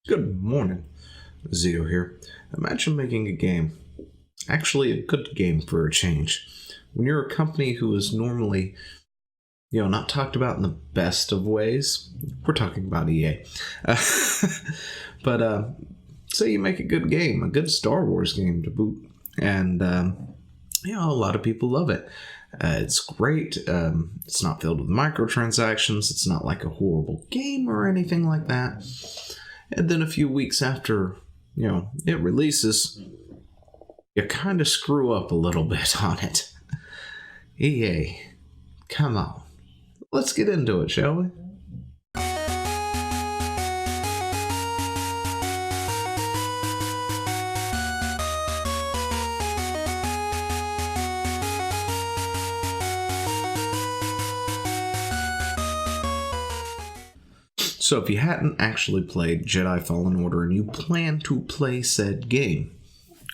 Good morning, Zio here. Imagine making a game, actually a good game for a change, when you're a company who is normally, not talked about in the best of ways. We're talking about EA. But say you make a good game, a good Star Wars game to boot, and a lot of people love it. It's great. It's not filled with microtransactions. It's not like a horrible game or anything like that. And then a few weeks after, it releases, you kind of screw up a little bit on it. EA, come on. Let's get into it, shall we? So if you hadn't actually played Jedi Fallen Order and you plan to play said game,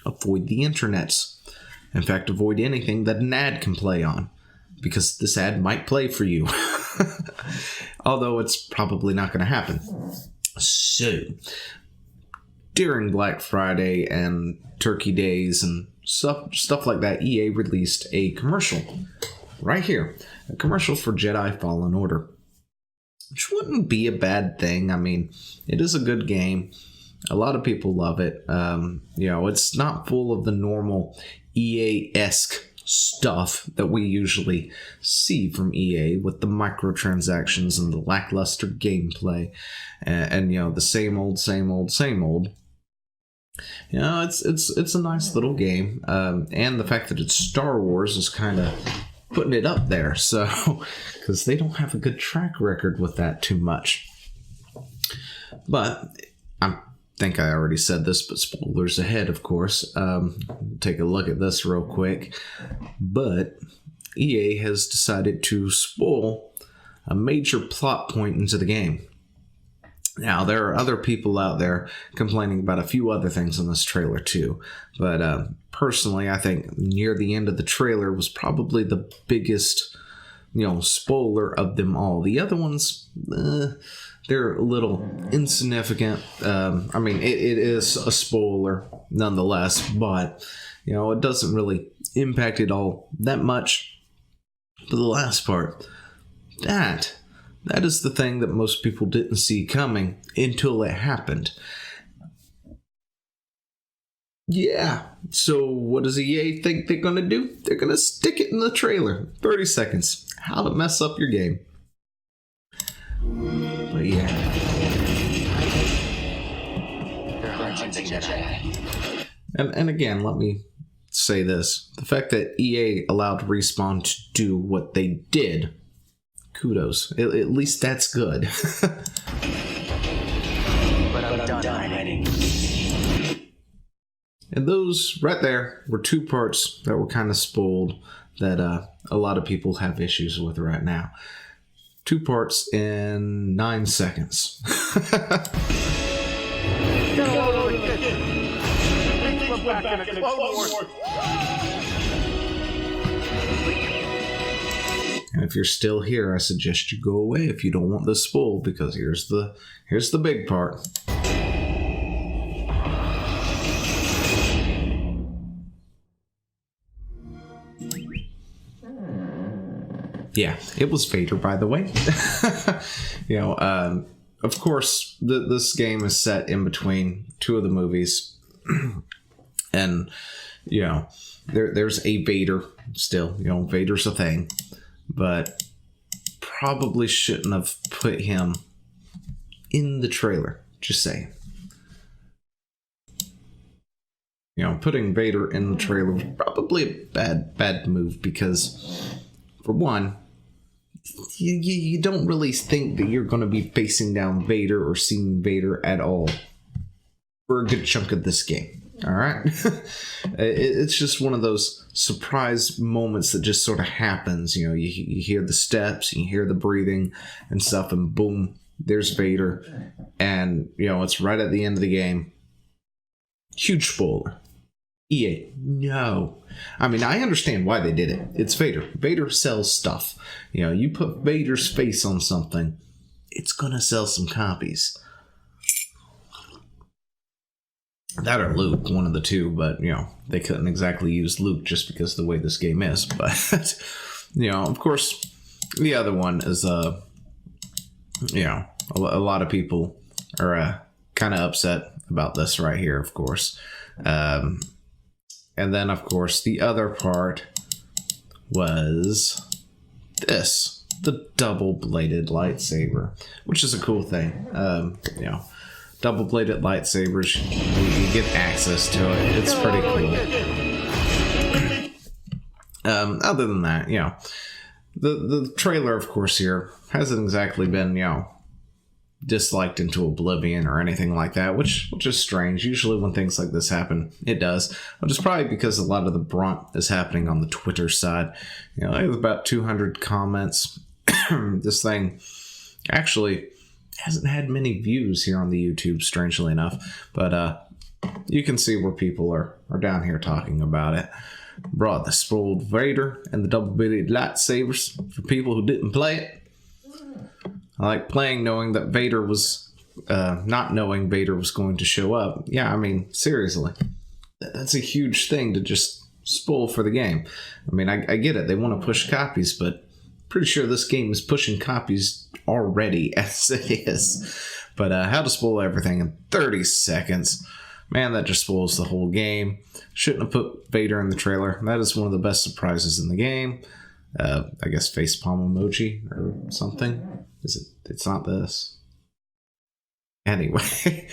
avoid the internets. In fact, avoid anything that an ad can play on, because this ad might play for you. Although it's probably not going to happen. So, during Black Friday and Turkey Days and stuff like that, EA released a commercial. Right here. A commercial for Jedi Fallen Order. Which wouldn't be a bad thing. I mean, it is a good game. A lot of people love it. It's not full of the normal EA-esque stuff that we usually see from EA with the microtransactions and the lackluster gameplay and the same old. It's a nice little game. And the fact that it's Star Wars is kind of putting it up there, so because they don't have a good track record with that too much. But I think I already said this, but spoilers ahead, of course. Take a look at this real quick. But EA has decided to spoil a major plot point into the game. Now, there are other people out there complaining about a few other things in this trailer too, but personally, I think near the end of the trailer was probably the biggest, spoiler of them all. The other ones, they're a little insignificant. It is a spoiler nonetheless, but, it doesn't really impact it all that much. But the last part, that is the thing that most people didn't see coming until it happened. Yeah, so what does EA think they're going to do? They're going to stick it in the trailer. 30 seconds. How to mess up your game. But yeah. And again, let me say this. The fact that EA allowed Respawn to do what they did, kudos. At least that's good. But I'm done hiding. And those right there were two parts that were kind of spoiled that a lot of people have issues with right now. 2 parts in 9 seconds. And if you're still here, I suggest you go away if you don't want this spoiled, because here's the big part. Yeah, it was Vader, by the way. Of course, this game is set in between 2 of the movies. And, there's a Vader still. Vader's a thing. But probably shouldn't have put him in the trailer. Just saying. Putting Vader in the trailer was probably a bad move because, for one, you don't really think that you're going to be facing down Vader or seeing Vader at all for a good chunk of this game. All right? It's just one of those surprise moments that just sort of happens. You hear the steps, you hear the breathing and stuff, and boom, there's Vader. And, it's right at the end of the game. Huge spoiler. EA, no. I mean, I understand why they did it. It's Vader. Vader sells stuff. You put Vader's face on something, it's gonna sell some copies. That or Luke, one of the two, but, they couldn't exactly use Luke just because of the way this game is. But, of course, the other one is, a lot of people are kind of upset about this right here, of course. And then, of course, the other part was this, the double-bladed lightsaber, which is a cool thing. Double-bladed lightsabers, you get access to it. It's pretty cool. Other than that, the trailer, of course, here hasn't exactly been, disliked into oblivion or anything like that, which is strange. Usually when things like this happen, it does. But it's probably because a lot of the brunt is happening on the Twitter side. There's about 200 comments. This thing actually hasn't had many views here on the YouTube, strangely enough, but you can see where people are down here talking about it. Brought the spoiled Vader and the double-bladed lightsabers for people who didn't play it. I like playing knowing that Vader was not knowing Vader was going to show up. Yeah, I mean, seriously, that's a huge thing to just spoil for the game. I mean, I get it, they want to push copies, but pretty sure this game is pushing copies already as it is. But how to spoil everything in 30 seconds. Man, that just spoils the whole game. Shouldn't have put Vader in the trailer. That is one of the best surprises in the game. I guess facepalm emoji or something. Is it? It's not this. Anyway.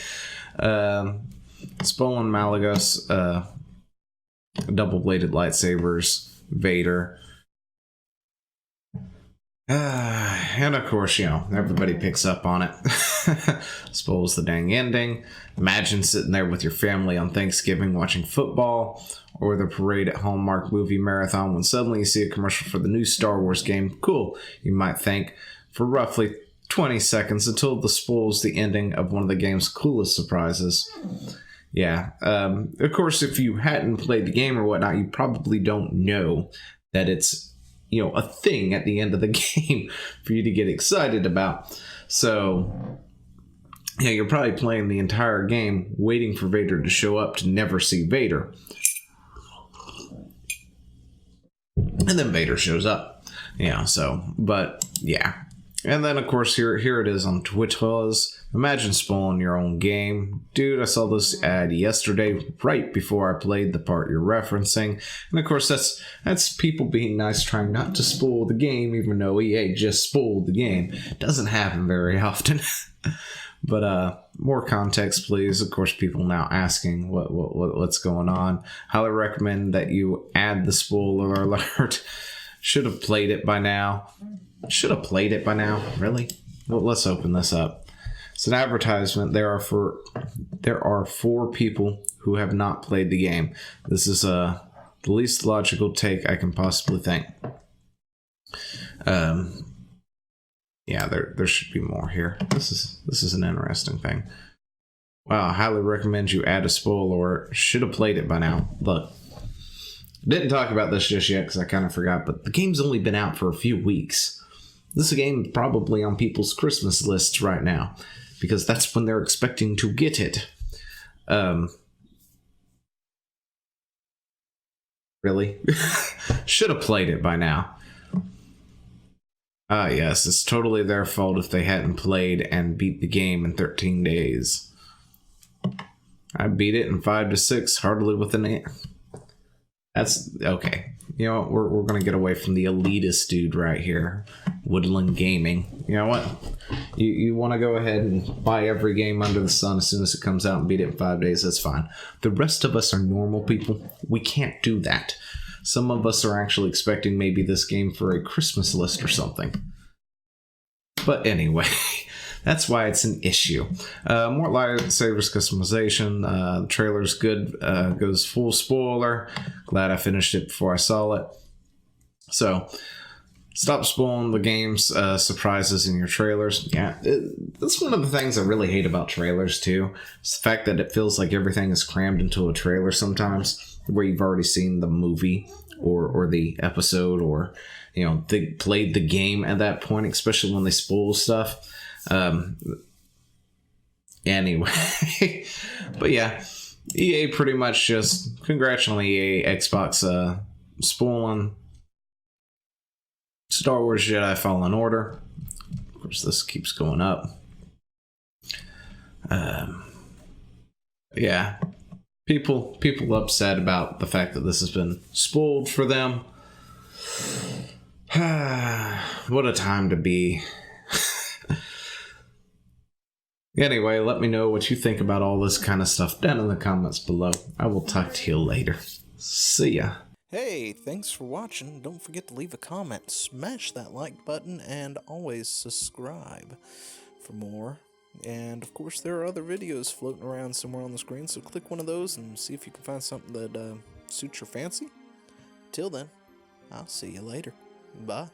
Spoiling Malagos. Double-bladed lightsabers. Vader. And of course, everybody picks up on it. Spoils the dang ending. Imagine sitting there with your family on Thanksgiving watching football, or the parade at Hallmark movie marathon when suddenly you see a commercial for the new Star Wars game. Cool, you might think, for roughly 20 seconds until this spoils the ending of one of the game's coolest surprises. Yeah, of course, if you hadn't played the game or whatnot, you probably don't know that it's a thing at the end of the game for you to get excited about. So, you're probably playing the entire game waiting for Vader to show up to never see Vader. And then Vader shows up. But yeah. And then, of course, here it is on Twitch. Imagine spoiling your own game. Dude, I saw this ad yesterday, right before I played the part you're referencing. And, of course, that's people being nice, trying not to spoil the game, even though EA just spoiled the game. Doesn't happen very often. But more context, please. Of course, people now asking what's going on. Highly recommend that you add the spoiler alert. Should have played it by now. Really? Well, let's open this up. It's an advertisement. There are 4 people who have not played the game. This is the least logical take I can possibly think. Yeah, there should be more here. This is an interesting thing. Wow, I highly recommend you add a spoiler. Should have played it by now. Look, didn't talk about this just yet because I kind of forgot, but the game's only been out for a few weeks. This game is probably on people's Christmas lists right now, because that's when they're expecting to get it. Really? Should have played it by now. Yes, it's totally their fault if they hadn't played and beat the game in 13 days. I beat it in 5 to 6, hardly with an 8. That's okay. We're gonna get away from the elitist dude right here, Woodland Gaming. You know what? You want to go ahead and buy every game under the sun as soon as it comes out and beat it in 5 days. That's fine. The rest of us are normal people. We can't do that. Some of us are actually expecting maybe this game for a Christmas list or something. But anyway. That's why it's an issue. More lightsabers customization. The trailer's good. Goes full spoiler. Glad I finished it before I saw it. So, stop spoiling the game's surprises in your trailers. Yeah, that's one of the things I really hate about trailers, too. It's the fact that it feels like everything is crammed into a trailer sometimes, where you've already seen the movie or the episode, or, they played the game at that point, especially when they spoil stuff. Anyway, but yeah, EA pretty much just congratulating EA, Xbox, spoiling Star Wars Jedi Fallen Order. Of course, this keeps going up. Yeah, people upset about the fact that this has been spoiled for them. What a time to be. Anyway, let me know what you think about all this kind of stuff down in the comments below. I will talk to you later. See ya. Hey, thanks for watching. Don't forget to leave a comment, smash that like button, and always subscribe for more. And of course, there are other videos floating around somewhere on the screen, so click one of those and see if you can find something that suits your fancy. Till then, I'll see you later. Bye.